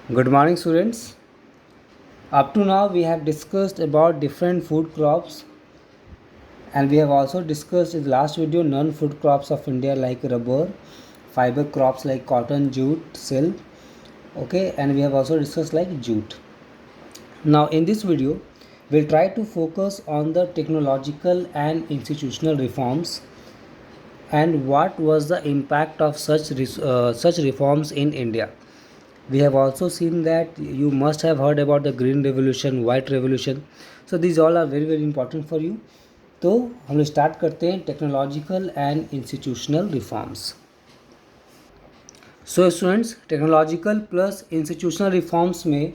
Good morning, students. Up to now, we have discussed about different food crops, and we have also discussed in the last video non-food crops of India like rubber, fiber crops like cotton, jute, silk. Okay, and we have also discussed like jute. Now, in this video, we'll try to focus on the technological and institutional reforms and what was the impact of such reforms in India. We have also seen that you must have heard about the green revolution, white revolution. So these all are very important for you. तो हम लोग start करते हैं technological and institutional reforms. So students, technological plus institutional reforms में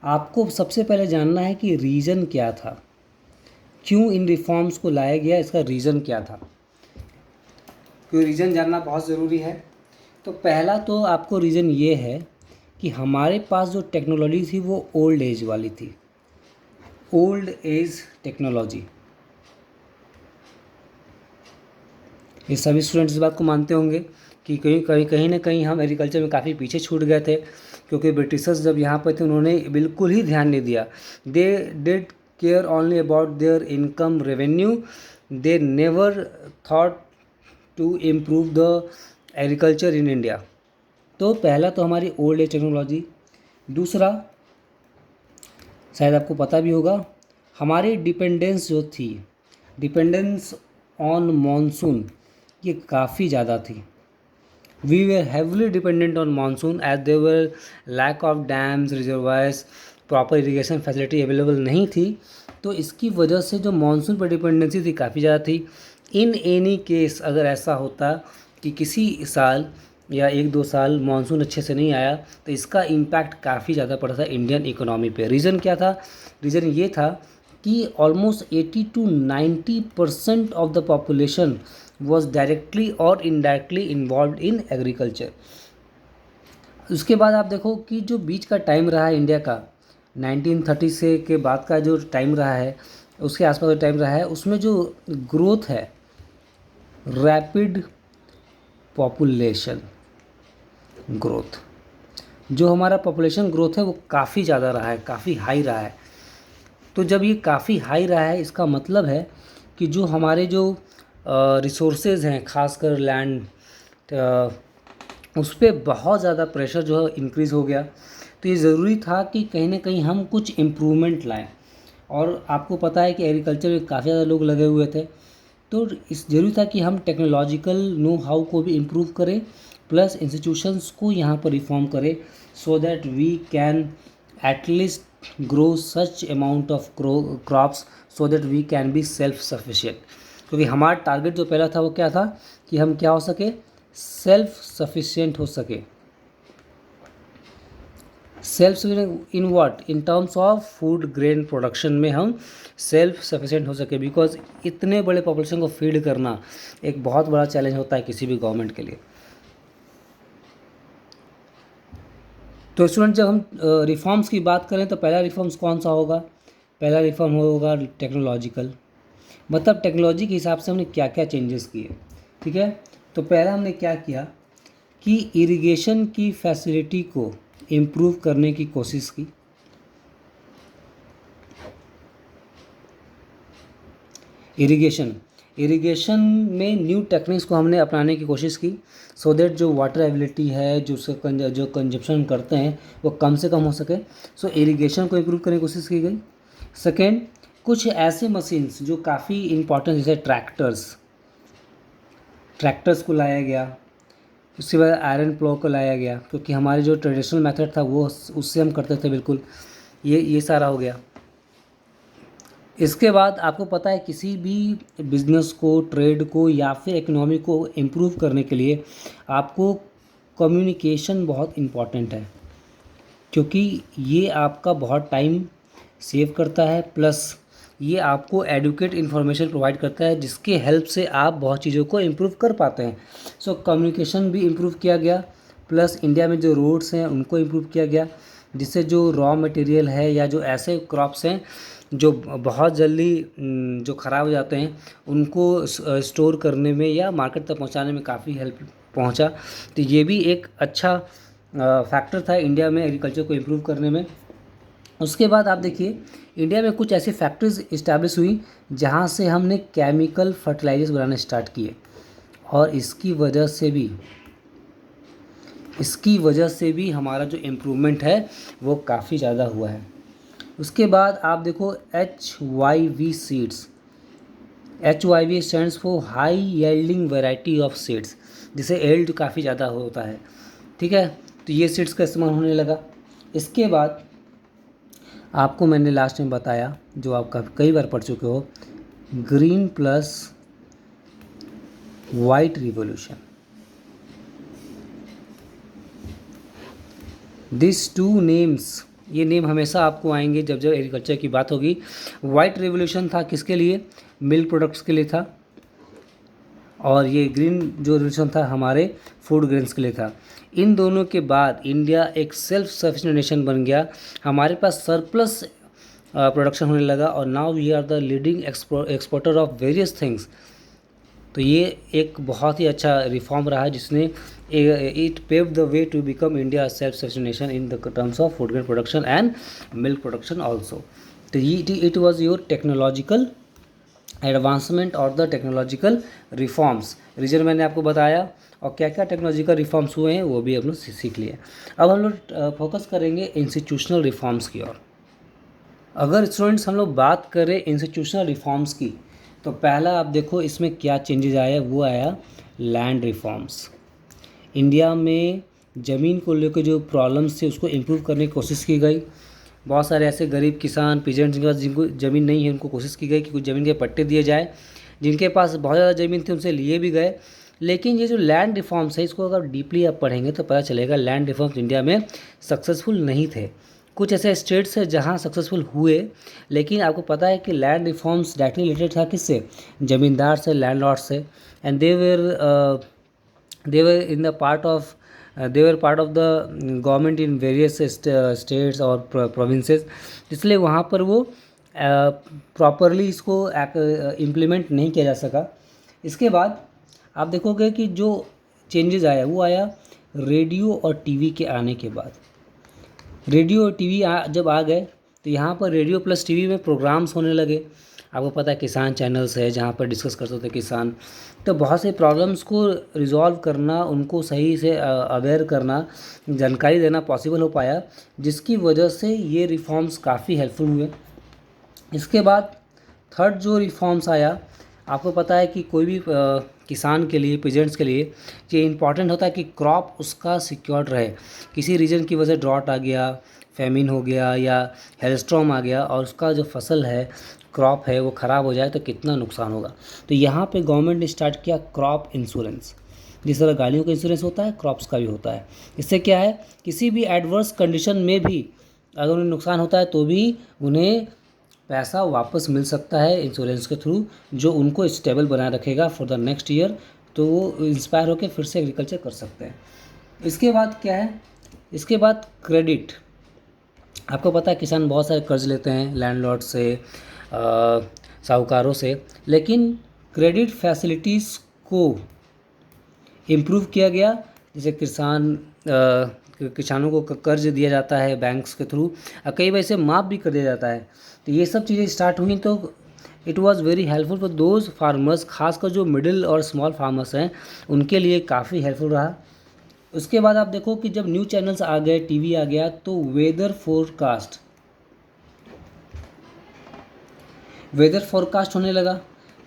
आपको सबसे पहले जानना है कि रीज़न क्या था, क्यों इन रिफॉर्म्स को लाया गया, इसका रीज़न क्या था. क्यों रीज़न जानना बहुत ज़रूरी है. तो पहला तो आपको रीज़न ये है कि हमारे पास जो टेक्नोलॉजी थी वो ओल्ड एज वाली थी, ओल्ड एज टेक्नोलॉजी. ये सभी स्टूडेंट्स इस बात को मानते होंगे कि कहीं ना कहीं हम एग्रीकल्चर में काफ़ी पीछे छूट गए थे, क्योंकि ब्रिटिशर्स जब यहाँ पर थे उन्होंने बिल्कुल ही ध्यान नहीं दिया. They did care only about their income revenue. They never thought to improve the agriculture in India. तो पहला तो हमारी ओल्ड एज टेक्नोलॉजी. दूसरा, शायद आपको पता भी होगा, हमारी डिपेंडेंस जो थी, डिपेंडेंस ऑन मानसून, ये काफ़ी ज़्यादा थी. We were heavily dependent on monsoon as there lack of dams, reservoirs, proper irrigation facility available नहीं थी. तो इसकी वजह से जो मानसून पर डिपेंडेंसी थी काफ़ी ज़्यादा थी. इन एनी केस अगर ऐसा होता कि किसी साल या 1-2 साल मानसून अच्छे से नहीं आया तो इसका इम्पैक्ट काफ़ी ज़्यादा पड़ा था इंडियन इकोनॉमी पे. रीज़न क्या था? रीज़न ये था कि almost 80 to 90% of the population was directly और इनडायरेक्टली इन्वॉल्व इन एग्रीकल्चर. उसके बाद आप देखो कि जो बीच का टाइम रहा है इंडिया का, 1930 से के बाद का जो टाइम रहा है, उसके आसपास जो टाइम रहा है, उसमें जो ग्रोथ है, रैपिड पॉपुलेशन ग्रोथ, जो हमारा पॉपुलेशन ग्रोथ है वो काफ़ी ज़्यादा रहा है, काफ़ी हाई रहा है. तो जब ये काफ़ी हाई रहा है, इसका मतलब है कि जो हमारे जो रिसोर्सेज हैं, खासकर लैंड, उस पर बहुत ज़्यादा प्रेशर जो है इंक्रीज़ हो गया. तो ये ज़रूरी था कि कहीं ना कहीं हम कुछ इम्प्रूवमेंट लाएं. और आपको पता है कि एग्रीकल्चर में काफ़ी ज़्यादा लोग लगे हुए थे, तो इस ज़रूरी था कि हम टेक्नोलॉजिकल नो हाउ को भी इम्प्रूव करें, प्लस इंस्टीट्यूशंस को यहाँ पर रिफॉर्म करें, so that we can at least grow such amount of crops so that we can be self sufficient. क्योंकि हमारा टारगेट जो पहला था वो क्या था कि हम क्या हो सके, सेल्फ सफिशिएंट हो सके. Self in what, in terms of food grain production में हम सेल्फ सफिशिएंट हो सके. बिकॉज इतने बड़े पॉपुलेशन को फीड करना एक बहुत बड़ा चैलेंज होता है किसी भी गवर्नमेंट के लिए. तो स्टूडेंट, जब हम रिफॉर्म्स की बात करें तो पहला रिफॉर्म्स कौन सा होगा? पहला रिफॉर्म होगा टेक्नोलॉजिकल. मतलब टेक्नोलॉजी के हिसाब से हमने क्या क्या चेंजेस किए. ठीक है, तो पहला हमने क्या किया कि इरिगेशन की फैसिलिटी को इम्प्रूव करने की कोशिश की. इरिगेशन में न्यू टेक्निक्स को हमने अपनाने की कोशिश की, सो दैट जो वाटर एबिलिटी है, जो कंजप्शन करते हैं वो कम से कम हो सके. सो इरिगेशन को इम्प्रूव करने की कोशिश की गई. सेकेंड, कुछ ऐसे मशीन्स जो काफ़ी इम्पॉर्टेंट, जैसे ट्रैक्टर्स को लाया गया. उसके बाद आयरन प्लो को लाया गया, क्योंकि हमारे जो ट्रेडिशनल मेथड था वो उससे हम करते थे बिल्कुल. ये सारा हो गया. इसके बाद आपको पता है किसी भी बिज़नेस को, ट्रेड को या फिर इकोनॉमी को इम्प्रूव करने के लिए आपको कम्युनिकेशन बहुत इम्पॉर्टेंट है, क्योंकि ये आपका बहुत टाइम सेव करता है, प्लस ये आपको एडुकेट इन्फॉर्मेशन प्रोवाइड करता है, जिसके हेल्प से आप बहुत चीज़ों को इम्प्रूव कर पाते हैं. सो कम्युनिकेशन भी इम्प्रूव किया गया, प्लस इंडिया में जो रोड्स हैं उनको इम्प्रूव किया गया, जिससे जो रॉ मटेरियल है या जो ऐसे क्रॉप्स हैं जो बहुत जल्दी जो ख़राब हो जाते हैं उनको स्टोर करने में या मार्केट तक पहुंचाने में काफ़ी हेल्प पहुंचा. तो ये भी एक अच्छा फैक्टर था इंडिया में एग्रीकल्चर को इम्प्रूव करने में। उसके बाद आप देखिए इंडिया में कुछ ऐसी फैक्ट्रीज इस्टेब्लिश हुई जहाँ से हमने केमिकल फर्टिलाइजर्स बनाने स्टार्ट किए, और इसकी वजह से भी हमारा जो इम्प्रूवमेंट है वो काफ़ी ज़्यादा हुआ है। उसके बाद आप देखो HYV seeds, HYV stands for high yielding variety of seeds, जिसे एल्ड काफ़ी ज़्यादा होता है, ठीक है। तो ये सीड्स का इस्तेमाल होने लगा। इसके बाद आपको मैंने लास्ट में बताया, जो आप कई बार पढ़ चुके हो, green plus white revolution. This two names, ये नेम हमेशा आपको आएंगे जब जब एग्रीकल्चर की बात होगी। वाइट रिवॉल्यूशन था किसके लिए? मिल्क प्रोडक्ट्स के लिए था, और ये ग्रीन जो रिवॉल्यूशन था हमारे फूड ग्रेन्स के लिए था। इन दोनों के बाद इंडिया एक सेल्फ सफिशिएंट नेशन बन गया, हमारे पास सरप्लस प्रोडक्शन होने लगा, और now we are the leading exporter of various things. तो ये एक बहुत ही अच्छा रिफॉर्म रहा है जिसने it pave the way to become India self sufficient nation in the terms of food grain production and milk production also. तो it was your technological advancement और द टेक्नोलॉजिकल रिफॉर्म्स। रीजन मैंने आपको बताया, और क्या क्या टेक्नोलॉजिकल रिफॉर्म्स हुए हैं वो भी हम लोग सीख लिए। अब हम लोग फोकस करेंगे इंस्टीट्यूशनल रिफॉर्म्स की ओर। अगर स्टूडेंट्स हम लोग बात करें इंस्टीट्यूशनल रिफॉर्म्स की, तो पहला आप देखो इसमें क्या चेंजेस आया, वो आया लैंड रिफॉर्म्स। इंडिया में ज़मीन को लेकर जो प्रॉब्लम्स थे उसको इम्प्रूव करने की कोशिश की गई। बहुत सारे ऐसे गरीब किसान पीजेंट्स जिनके पास जिनको ज़मीन नहीं है, उनको कोशिश की गई कि कुछ ज़मीन के पट्टे दिए जाए। जिनके पास बहुत ज़्यादा ज़मीन थी उनसे लिए भी गए। लेकिन ये जो लैंड रिफॉर्म्स है, इसको अगर डीपली आप पढ़ेंगे तो पता चलेगा लैंड रिफॉर्म्स इंडिया में सक्सेसफुल नहीं थे। कुछ ऐसे स्टेट्स है जहाँ सक्सेसफुल हुए, लेकिन आपको पता है कि लैंड रिफॉर्म्स डायरेक्टली रिलेटेड था किससे? ज़मींदार से, लैंडलॉर्ड से। And they were in the part of they were part of the government in various states और provinces, इसलिए वहाँ पर वो प्रॉपरली इसको इम्प्लीमेंट नहीं किया जा सका। इसके बाद आप देखोगे कि जो चेंजेस आया वो आया रेडियो और टीवी के आने के बाद। रेडियो और टीवी जब आ गए तो यहाँ पर रेडियो प्लस टीवी में प्रोग्राम्स होने लगे। आपको पता है किसान चैनल्स है जहाँ पर डिस्कस करते थे किसान, तो बहुत से प्रॉब्लम्स को रिजॉल्व करना, उनको सही से अवेयर करना, जानकारी देना पॉसिबल हो पाया, जिसकी वजह से ये रिफॉर्म्स काफ़ी हेल्पफुल हुए। इसके बाद थर्ड जो रिफॉर्म्स आया, आपको पता है कि कोई भी किसान के लिए, पीजेंट्स के लिए ये इम्पॉर्टेंट होता है कि क्रॉप उसका सिक्योर्ड रहे। किसी रीजन की वजह से ड्रॉट आ गया, फेमिन हो गया या हेलस्ट्रॉम आ गया और उसका जो फसल है, क्रॉप है, वो ख़राब हो जाए तो कितना नुकसान होगा। तो यहाँ पे गवर्नमेंट ने स्टार्ट किया क्रॉप इंश्योरेंस। जिस तरह गाड़ियों का इंश्योरेंस होता है, क्रॉप्स का भी होता है। इससे क्या है, किसी भी एडवर्स कंडीशन में भी अगर उन्हें नुकसान होता है तो भी उन्हें पैसा वापस मिल सकता है इंश्योरेंस के थ्रू, जो उनको स्टेबल बनाए रखेगा फॉर द नेक्स्ट ईयर, तो वो इंस्पायर होकर फिर से एग्रीकल्चर कर सकते हैं। इसके बाद क्या है, इसके बाद क्रेडिट। आपको पता है किसान बहुत सारे कर्ज लेते हैं लैंडलॉर्ड से, साहूकारों से, लेकिन क्रेडिट फैसिलिटीज़ को इम्प्रूव किया गया। जैसे किसानों को कर्ज दिया जाता है बैंक्स के थ्रू, और कई बार इसे माफ़ भी कर दिया जाता है। तो ये सब चीज़ें स्टार्ट हुई, तो it was very helpful for those farmers, खासकर जो मिडिल और स्मॉल फार्मर्स हैं उनके लिए काफ़ी हेल्पफुल रहा। उसके बाद आप देखो कि जब न्यूज़ चैनल्स आ गए, टीवी आ गया, तो वेदर फोरकास्ट होने लगा।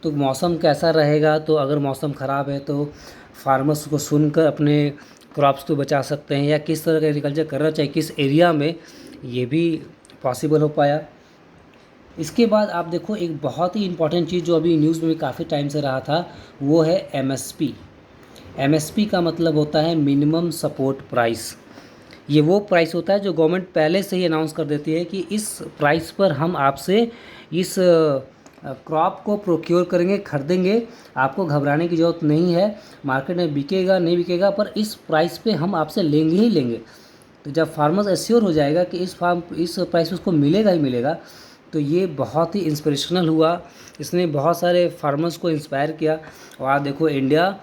तो मौसम कैसा रहेगा, तो अगर मौसम ख़राब है तो फार्मर्स को सुनकर अपने क्रॉप्स को बचा सकते हैं, या किस तरह का एग्रीकल्चर करना चाहिए किस एरिया में, ये भी पॉसिबल हो पाया। इसके बाद आप देखो एक बहुत ही इंपॉर्टेंट चीज़ जो अभी न्यूज़ में भी काफ़ी टाइम से रहा था, वो है एमएसपी। एमएसपी का मतलब होता है मिनिमम सपोर्ट प्राइस। ये वो प्राइस होता है जो गवर्नमेंट पहले से ही अनाउंस कर देती है कि इस प्राइस पर हम आपसे इस क्रॉप को प्रोक्योर करेंगे, खरीदेंगे, आपको घबराने की ज़रूरत नहीं है, मार्केट में बिकेगा नहीं बिकेगा, पर इस प्राइस पे हम आपसे लेंगे ही लेंगे। तो जब फार्मर्स एश्योर हो जाएगा कि इस प्राइस पे उसको मिलेगा ही मिलेगा, तो ये बहुत ही इंस्पिरेशनल हुआ। इसने बहुत सारे फार्मर्स को इंस्पायर किया। और आप देखो India,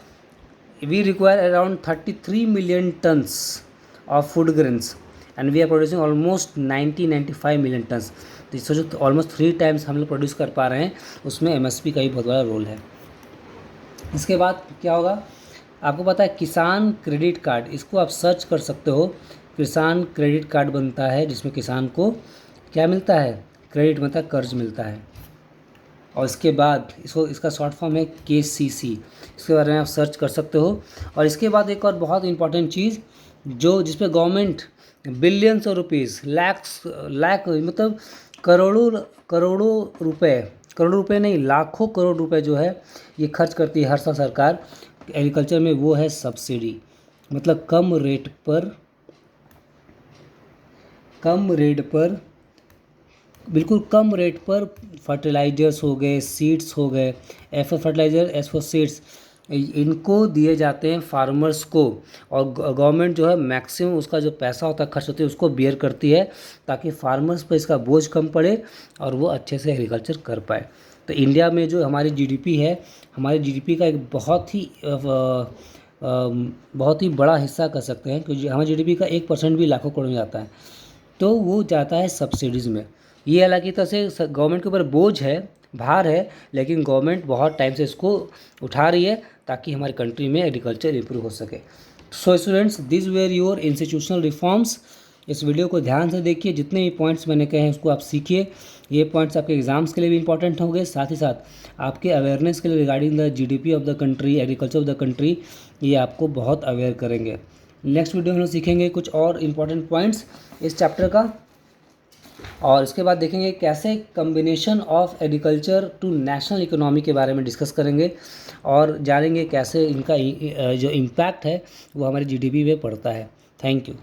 we require around 33 million tons of food grains and we are producing almost 90-95 million tons. तो इससे जो ऑलमोस्ट 3 टाइम्स हम लोग प्रोड्यूस कर पा रहे हैं, उसमें एमएसपी का भी बहुत बड़ा रोल है। इसके बाद क्या होगा, आपको पता है किसान क्रेडिट कार्ड, इसको आप सर्च कर सकते हो। किसान क्रेडिट कार्ड बनता है जिसमें किसान को क्या मिलता है, क्रेडिट मिलता है, कर्ज मिलता है। और इसके बाद इसका शॉर्ट फॉर्म है KCC, इसके बारे में आप सर्च कर सकते हो। और इसके बाद एक और बहुत इंपॉर्टेंट चीज़ जिस पे government billions of rupees, lakh मतलब करोड़ों रुपए नहीं, लाखों करोड़ रुपए जो है ये खर्च करती है हर साल सरकार एग्रीकल्चर में, वो है सब्सिडी। मतलब कम रेट पर बिल्कुल कम रेट पर फर्टिलाइजर्स हो गए, सीड्स हो गए, F fertiliser, S for seeds, इनको दिए जाते हैं फार्मर्स को। और गवर्नमेंट जो है मैक्सिमम उसका जो पैसा होता है, खर्च होती है, उसको बियर करती है, ताकि फार्मर्स पर इसका बोझ कम पड़े और वो अच्छे से एग्रीकल्चर कर पाए। तो इंडिया में जो हमारी जीडीपी है, हमारी जीडीपी का एक बहुत ही बड़ा हिस्सा कर सकते हैं, क्योंकि हमारी जीडीपी का 1% भी लाखों करोड़ में जाता है, तो वो जाता है सब्सिडीज़ में। ये हालांकि तरह से गवर्नमेंट के ऊपर बोझ है, भार है, लेकिन गवर्नमेंट बहुत टाइम से इसको उठा रही है ताकि हमारी कंट्री में एग्रीकल्चर इंप्रूव हो सके। So students, this were your institutional reforms. इस वीडियो को ध्यान से देखिए, जितने भी पॉइंट्स मैंने कहे हैं उसको आप सीखिए। ये पॉइंट्स आपके एग्जाम्स के लिए भी इंपॉर्टेंट होंगे, साथ ही साथ आपके अवेयरनेस के लिए regarding the GDP of the country, agriculture of the country, ये आपको बहुत अवेयर करेंगे। नेक्स्ट वीडियो में हम सीखेंगे कुछ और इम्पॉर्टेंट पॉइंट्स इस चैप्टर का, और इसके बाद देखेंगे कैसे combination of agriculture to national economy के बारे में डिस्कस करेंगे, और जानेंगे कैसे इनका जो इम्पैक्ट है वो हमारी जीडीपी में पड़ता है। Thank you.